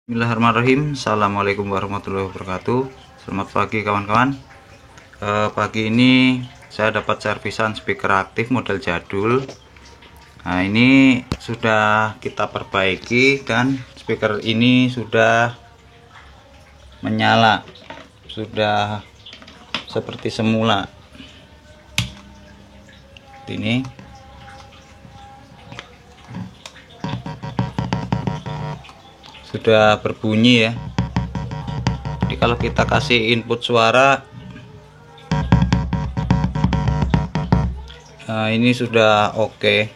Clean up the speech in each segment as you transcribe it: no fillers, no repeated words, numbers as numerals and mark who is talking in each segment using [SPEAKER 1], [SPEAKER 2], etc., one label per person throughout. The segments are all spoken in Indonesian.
[SPEAKER 1] Bismillahirrahmanirrahim. Assalamualaikum warahmatullahi wabarakatuh. Selamat pagi kawan-kawan. Pagi ini saya dapat servisan speaker aktif model jadul. Nah, ini sudah kita perbaiki dan speaker ini sudah menyala, sudah seperti semula. Ini sudah berbunyi ya. Jadi kalau kita kasih input suara, nah ini sudah oke.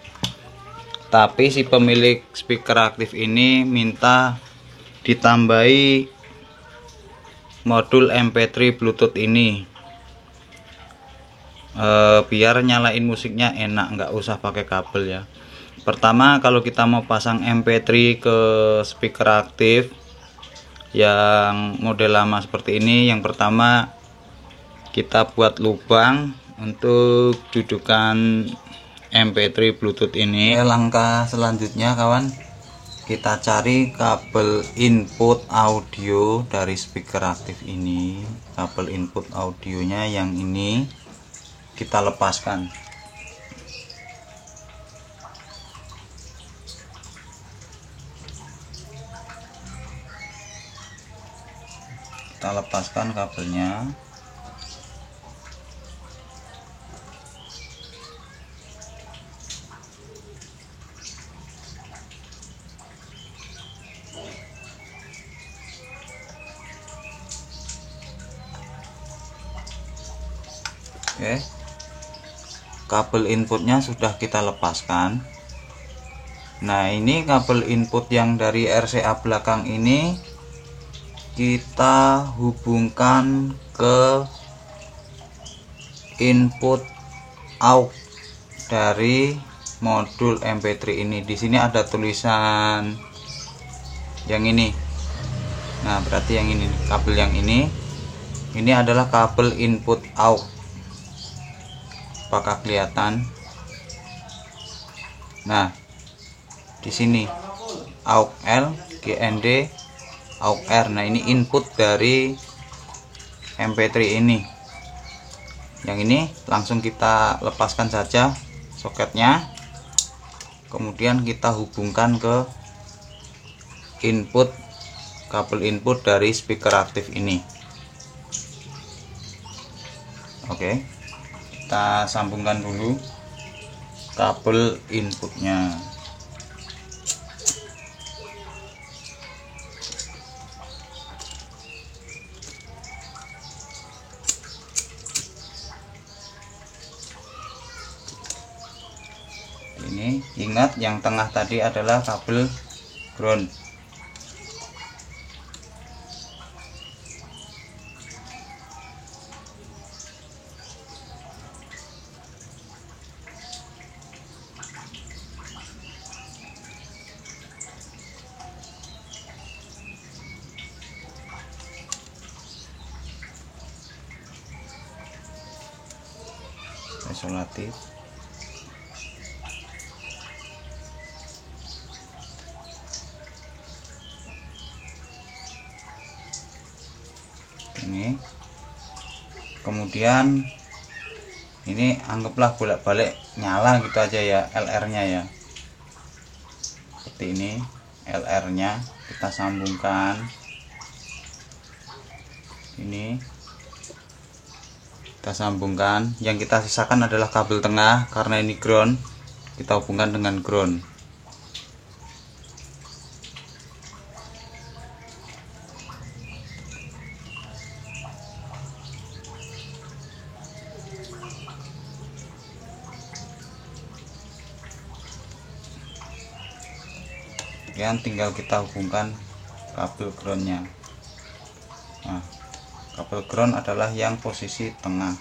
[SPEAKER 1] Tapi si pemilik speaker aktif ini minta ditambahi modul MP3 Bluetooth ini, biar nyalain musiknya enak, nggak usah pakai kabel ya. Pertama, kalau kita mau pasang MP3 ke speaker aktif yang model lama seperti ini, yang pertama kita buat lubang untuk dudukan MP3 Bluetooth ini. Langkah selanjutnya kawan, kita cari kabel input audio dari speaker aktif ini. Kabel input audionya yang ini kita lepaskan. Kita lepaskan kabelnya. Oke, kabel inputnya sudah kita lepaskan. Nah, ini kabel input yang dari RCA belakang ini kita hubungkan ke input aux dari modul MP3 ini. Di sini ada tulisan yang ini. Nah, berarti yang ini, kabel yang ini adalah kabel input aux. Apakah kelihatan? Nah, di sini aux L, GND, aux R. Nah, ini input dari MP3 ini. Yang ini langsung kita lepaskan saja soketnya, kemudian kita hubungkan ke input, kabel input dari speaker aktif ini. Oke, kita sambungkan dulu kabel inputnya. Ini ingat, yang tengah tadi adalah kabel ground. Isolatif. Ini kemudian ini anggaplah bolak-balik nyala gitu aja ya, LR nya ya, seperti ini. LR nya kita sambungkan, ini kita sambungkan. Yang kita sisakan adalah kabel tengah, karena ini ground, kita hubungkan dengan ground. Kemudian tinggal kita hubungkan kabel groundnya. Nah, kabel ground adalah yang posisi tengah.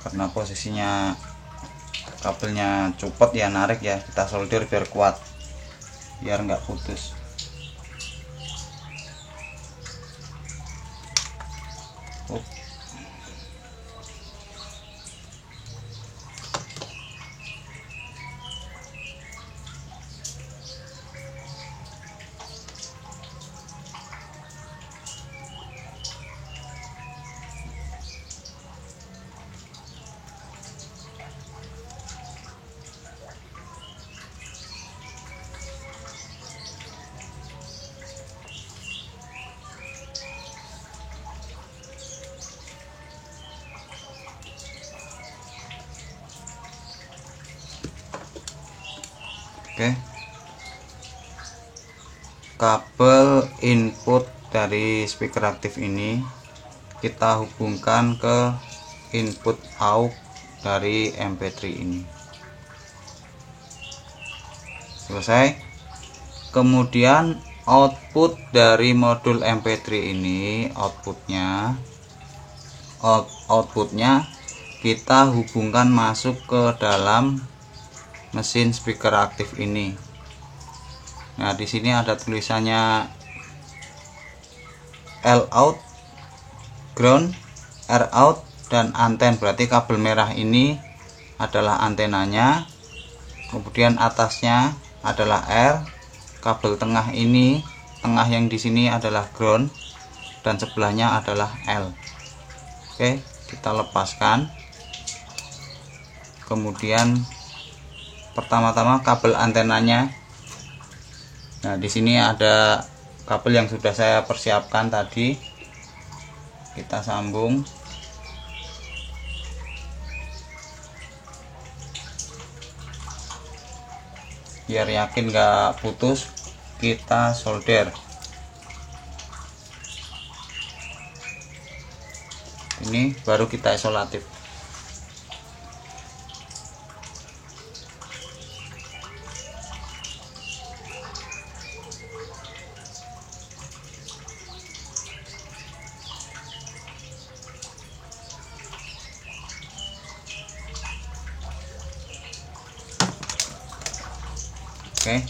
[SPEAKER 1] Karena posisinya kabelnya copot ya, narik ya, kita solder biar kuat, biar nggak putus. Oke, kabel input dari speaker aktif ini kita hubungkan ke input aux dari MP3 ini. Selesai. Kemudian output dari modul MP3 ini, outputnya kita hubungkan masuk ke dalam mesin speaker aktif ini. Nah, di sini ada tulisannya L out, ground, R out, dan anten. Berarti kabel merah ini adalah antenanya. Kemudian atasnya adalah R. Kabel tengah ini, tengah yang di sini adalah ground, dan sebelahnya adalah L. Oke, kita lepaskan. Kemudian pertama-tama kabel antenanya. Nah, di sini ada kabel yang sudah saya persiapkan tadi. Kita sambung. Biar yakin nggak putus, kita solder. Ini baru kita isolatif. Oke,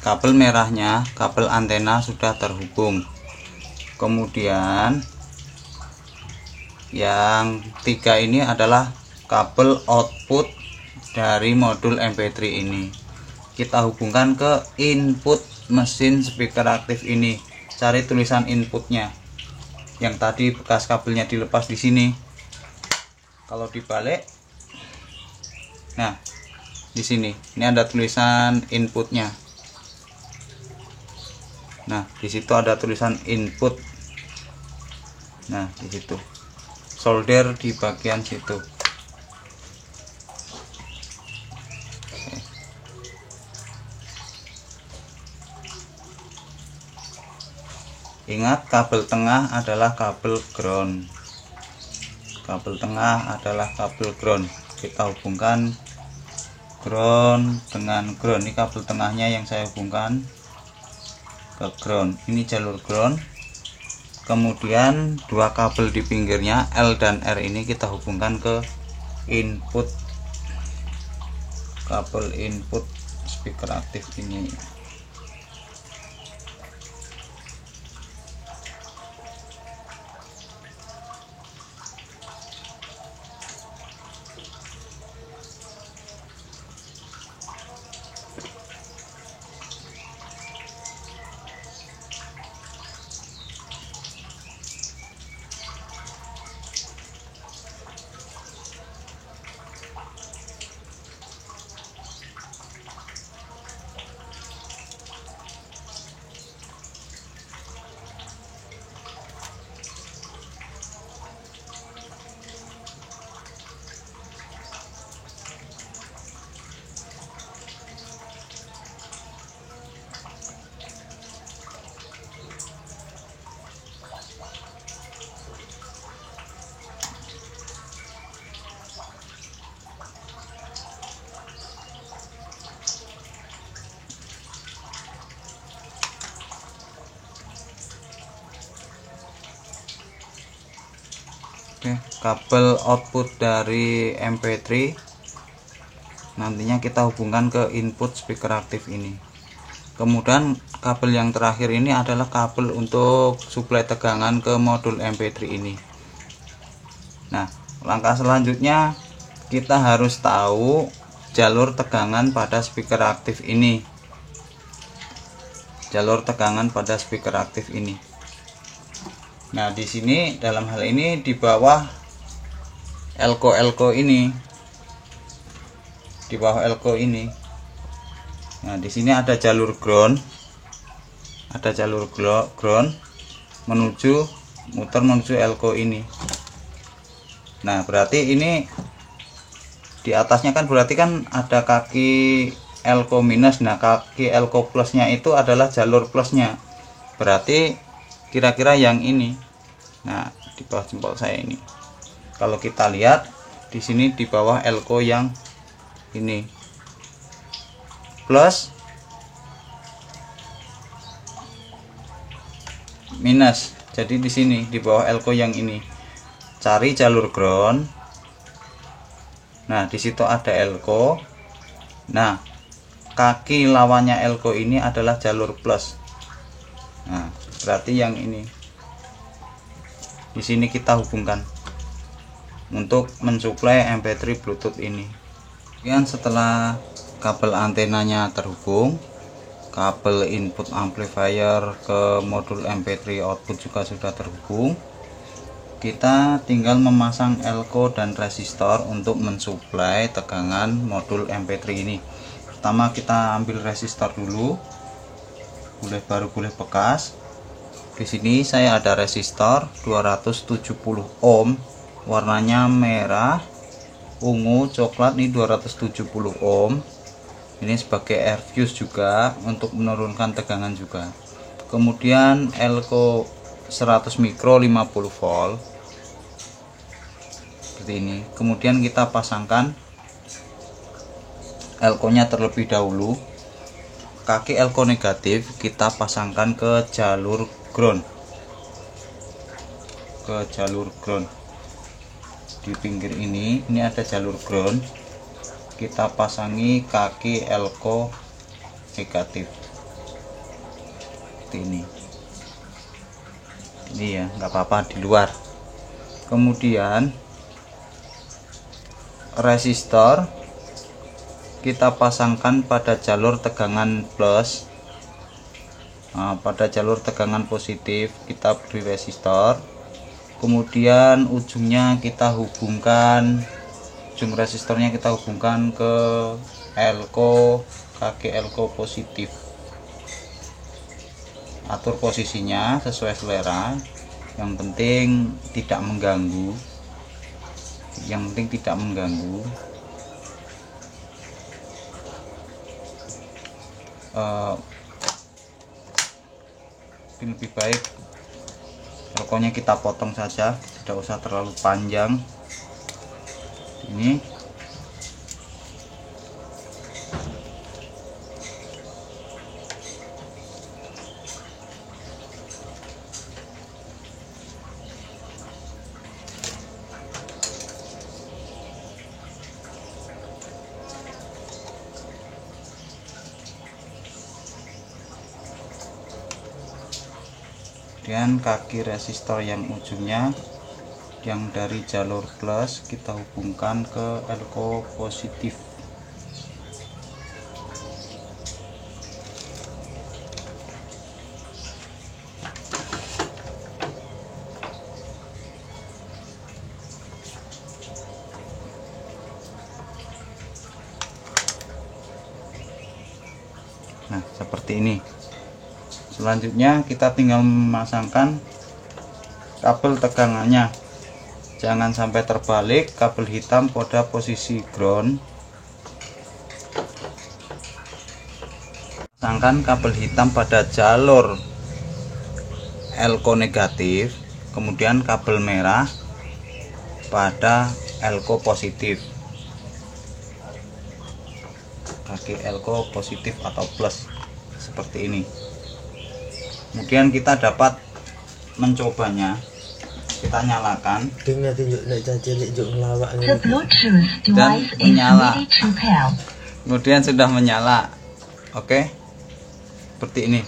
[SPEAKER 1] kabel merahnya, kabel antena sudah terhubung. Kemudian yang tiga ini adalah kabel output dari modul MP3 ini. Kita hubungkan ke input mesin speaker aktif ini. Cari tulisan inputnya. Yang tadi bekas kabelnya dilepas di sini. Kalau dibalik, nah, di sini ini ada tulisan inputnya. Nah, di situ ada tulisan input. Nah, di situ solder di bagian situ. Oke. Ingat, kabel tengah adalah kabel ground. Kabel tengah adalah kabel ground. Kita hubungkan ground dengan ground. Ini kabel tengahnya yang saya hubungkan ke ground. Ini jalur ground. Kemudian dua kabel di pinggirnya L dan R ini kita hubungkan ke input, kabel input speaker aktif ini. Oke, kabel output dari MP3 nantinya kita hubungkan ke input speaker aktif ini. Kemudian kabel yang terakhir ini adalah kabel untuk suplai tegangan ke modul MP3 ini. Nah, langkah selanjutnya kita harus tahu jalur tegangan pada speaker aktif ini. Jalur tegangan pada speaker aktif ini. Nah, di sini dalam hal ini di bawah elko ini. Di bawah elko ini. Nah, di sini ada jalur ground. Ada jalur ground muter menuju elko ini. Nah, berarti ini di atasnya kan berarti kan ada kaki elko minus. Nah, kaki elko plusnya itu adalah jalur plusnya, berarti kira-kira yang ini. Nah, di bawah jempol saya ini, kalau kita lihat di sini di bawah elko yang ini plus minus. Jadi di sini di bawah elko yang ini cari jalur ground. Nah, di situ ada elko. Nah, kaki lawannya elko ini adalah jalur plus. Nah, berarti yang ini di sini kita hubungkan untuk mensuplai MP3 Bluetooth ini. Kemudian setelah kabel antenanya terhubung, kabel input amplifier ke modul MP3 output juga sudah terhubung, kita tinggal memasang elko dan resistor untuk mensuplai tegangan modul MP3 ini. Pertama kita ambil resistor dulu, boleh baru boleh bekas. Di sini saya ada resistor 270 ohm, warnanya merah, ungu, coklat. Ini 270 ohm. Ini sebagai air fuse juga untuk menurunkan tegangan juga. Kemudian elko 100 mikro 50 volt seperti ini. Kemudian kita pasangkan elko-nya terlebih dahulu. Kaki elko negatif kita pasangkan ke jalur ground, di pinggir ini ada jalur ground. Kita pasangi kaki elko negatif seperti ini ya, nggak apa-apa di luar. Kemudian resistor kita pasangkan pada jalur tegangan plus. Nah, pada jalur tegangan positif kita beri resistor. Kemudian ujungnya kita hubungkan, ujung resistornya kita hubungkan ke elko, kaki elko positif. Atur posisinya sesuai selera, yang penting tidak mengganggu, lebih baik elkonya kita potong saja, tidak usah terlalu panjang ini. Kemudian kaki resistor yang ujungnya yang dari jalur plus kita hubungkan ke elko positif. Nah, seperti ini. Selanjutnya kita tinggal memasangkan kabel tegangannya, jangan sampai terbalik. Kabel hitam pada posisi ground, pasangkan kabel hitam pada jalur elko negatif, kemudian kabel merah pada elko positif, kaki elko positif atau plus seperti ini. Kemudian kita dapat mencobanya, kita nyalakan dan menyala. Kemudian sudah menyala, oke, seperti ini.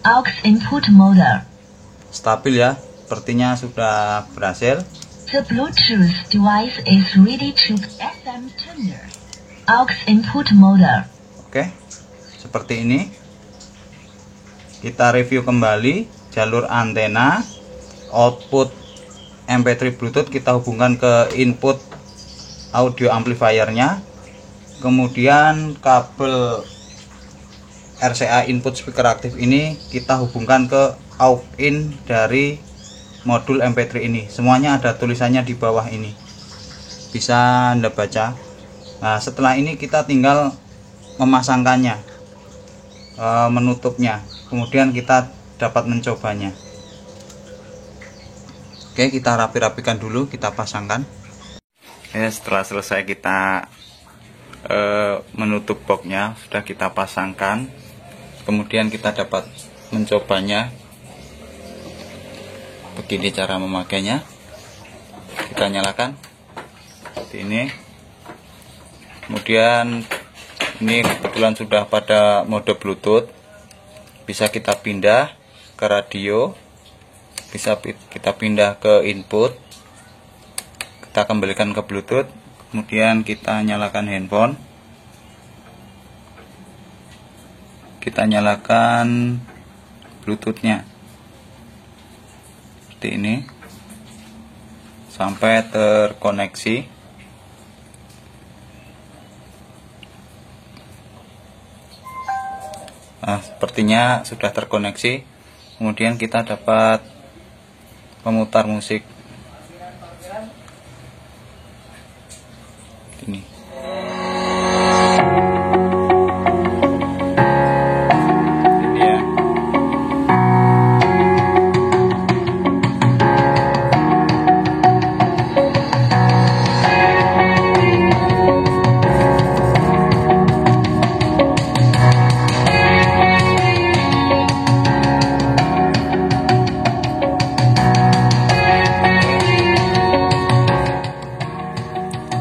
[SPEAKER 1] Aux input mode stabil ya, sepertinya sudah berhasil. The Bluetooth device is ready to SM tuner. Aux input mode. Oke, seperti ini. Kita review kembali jalur antena, output MP3 Bluetooth kita hubungkan ke input audio amplifiernya, kemudian kabel RCA input speaker aktif ini kita hubungkan ke aux in dari modul MP3 ini. Semuanya ada tulisannya di bawah ini. bisa Anda baca. Nah, setelah ini kita tinggal memasangkannya, menutupnya, kemudian kita dapat mencobanya. Oke, kita rapi-rapikan dulu, kita pasangkan. Setelah selesai kita menutup boxnya, sudah kita pasangkan, kemudian kita dapat mencobanya. Begini cara memakainya. Kita nyalakan seperti ini. Kemudian ini kebetulan sudah pada mode Bluetooth, bisa kita pindah ke radio, bisa kita pindah ke input, kita kembalikan ke Bluetooth, kemudian kita nyalakan handphone, kita nyalakan Bluetoothnya seperti ini sampai terkoneksi. Nah, sepertinya sudah terkoneksi. Kemudian kita dapat memutar musik ini. Ini dia.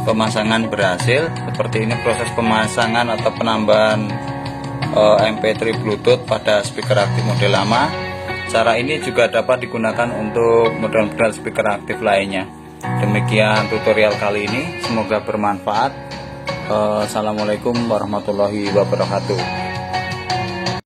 [SPEAKER 1] Pemasangan berhasil. Seperti ini proses pemasangan atau penambahan MP3 Bluetooth pada speaker aktif model lama. Cara ini juga dapat digunakan untuk model-model speaker aktif lainnya. Demikian tutorial kali ini, semoga bermanfaat. Assalamualaikum warahmatullahi wabarakatuh.